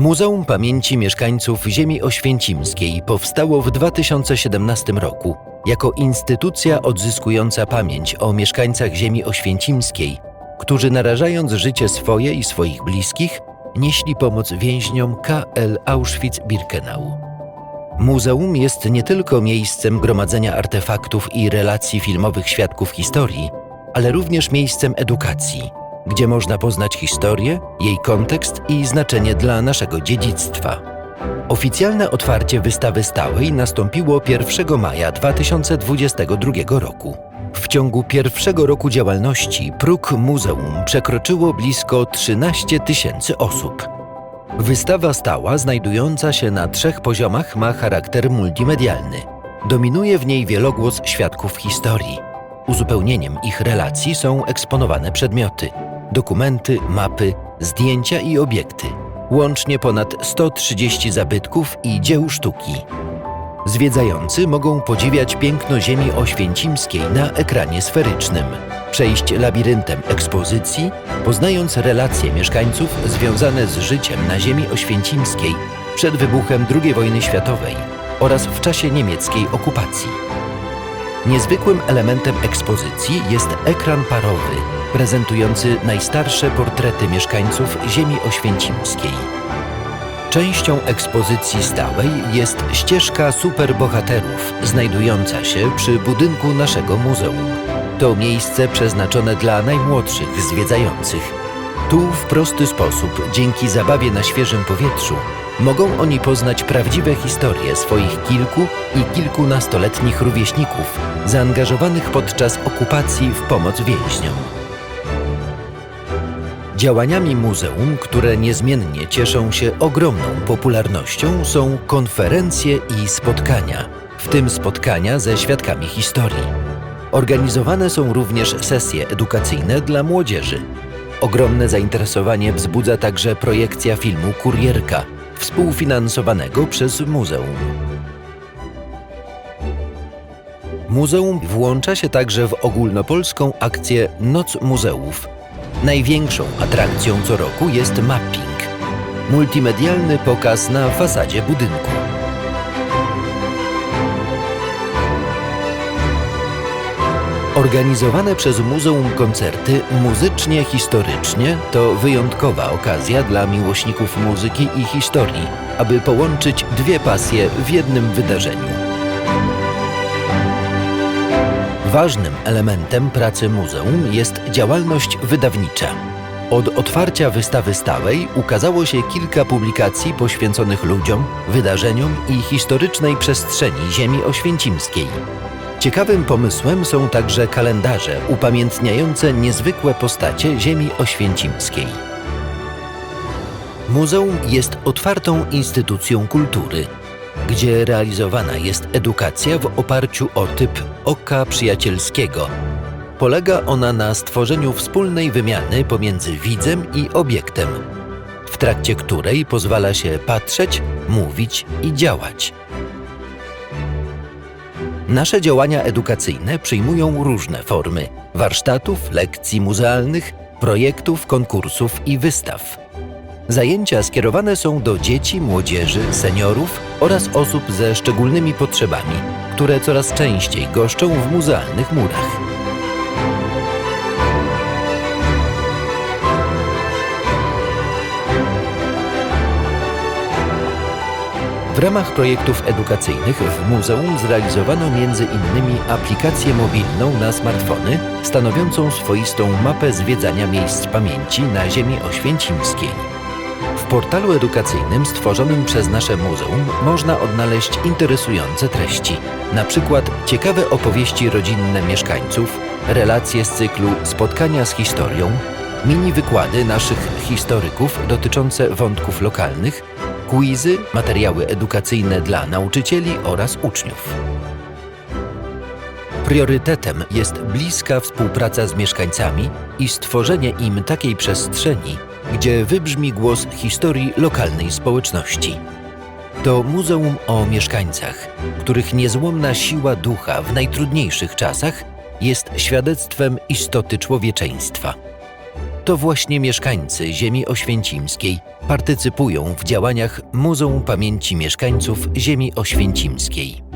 Muzeum Pamięci Mieszkańców Ziemi Oświęcimskiej powstało w 2017 roku jako instytucja odzyskująca pamięć o mieszkańcach Ziemi Oświęcimskiej, którzy narażając życie swoje i swoich bliskich, nieśli pomoc więźniom KL Auschwitz-Birkenau. Muzeum jest nie tylko miejscem gromadzenia artefaktów i relacji filmowych świadków historii, ale również miejscem edukacji, gdzie można poznać historię, jej kontekst i znaczenie dla naszego dziedzictwa. Oficjalne otwarcie wystawy stałej nastąpiło 1 maja 2022 roku. W ciągu pierwszego roku działalności próg muzeum przekroczyło blisko 13 000 osób. Wystawa stała, znajdująca się na 3 poziomach, ma charakter multimedialny. Dominuje w niej wielogłos świadków historii. Uzupełnieniem ich relacji są eksponowane przedmioty, dokumenty, mapy, zdjęcia i obiekty. Łącznie ponad 130 zabytków i dzieł sztuki. Zwiedzający mogą podziwiać piękno Ziemi Oświęcimskiej na ekranie sferycznym, przejść labiryntem ekspozycji, poznając relacje mieszkańców związane z życiem na Ziemi Oświęcimskiej przed wybuchem II wojny światowej oraz w czasie niemieckiej okupacji. Niezwykłym elementem ekspozycji jest ekran parowy, prezentujący najstarsze portrety mieszkańców Ziemi Oświęcimskiej. Częścią ekspozycji stałej jest ścieżka superbohaterów, znajdująca się przy budynku naszego muzeum. To miejsce przeznaczone dla najmłodszych zwiedzających. Tu w prosty sposób, dzięki zabawie na świeżym powietrzu, mogą oni poznać prawdziwe historie swoich kilku i kilkunastoletnich rówieśników zaangażowanych podczas okupacji w pomoc więźniom. Działaniami muzeum, które niezmiennie cieszą się ogromną popularnością, są konferencje i spotkania, w tym spotkania ze świadkami historii. Organizowane są również sesje edukacyjne dla młodzieży. Ogromne zainteresowanie wzbudza także projekcja filmu Kurierka, współfinansowanego przez muzeum. Muzeum włącza się także w ogólnopolską akcję Noc Muzeów. Największą atrakcją co roku jest mapping, multimedialny pokaz na fasadzie budynku. Organizowane przez muzeum koncerty muzycznie-historycznie to wyjątkowa okazja dla miłośników muzyki i historii, aby połączyć dwie pasje w jednym wydarzeniu. Ważnym elementem pracy muzeum jest działalność wydawnicza. Od otwarcia wystawy stałej ukazało się kilka publikacji poświęconych ludziom, wydarzeniom i historycznej przestrzeni Ziemi Oświęcimskiej. Ciekawym pomysłem są także kalendarze upamiętniające niezwykłe postacie Ziemi Oświęcimskiej. Muzeum jest otwartą instytucją kultury, gdzie realizowana jest edukacja w oparciu o typ oka przyjacielskiego. Polega ona na stworzeniu wspólnej wymiany pomiędzy widzem i obiektem, w trakcie której pozwala się patrzeć, mówić i działać. Nasze działania edukacyjne przyjmują różne formy warsztatów, lekcji muzealnych, projektów, konkursów i wystaw. Zajęcia skierowane są do dzieci, młodzieży, seniorów oraz osób ze szczególnymi potrzebami, które coraz częściej goszczą w muzealnych murach. W ramach projektów edukacyjnych w muzeum zrealizowano m.in. aplikację mobilną na smartfony stanowiącą swoistą mapę zwiedzania miejsc pamięci na Ziemi Oświęcimskiej. W portalu edukacyjnym stworzonym przez nasze muzeum można odnaleźć interesujące treści, np. ciekawe opowieści rodzinne mieszkańców, relacje z cyklu Spotkania z historią, mini wykłady naszych historyków dotyczące wątków lokalnych, quizy, materiały edukacyjne dla nauczycieli oraz uczniów. Priorytetem jest bliska współpraca z mieszkańcami i stworzenie im takiej przestrzeni, gdzie wybrzmi głos historii lokalnej społeczności. To muzeum o mieszkańcach, których niezłomna siła ducha w najtrudniejszych czasach jest świadectwem istoty człowieczeństwa. To właśnie mieszkańcy ziemi oświęcimskiej partycypują w działaniach Muzeum Pamięci Mieszkańców Ziemi Oświęcimskiej.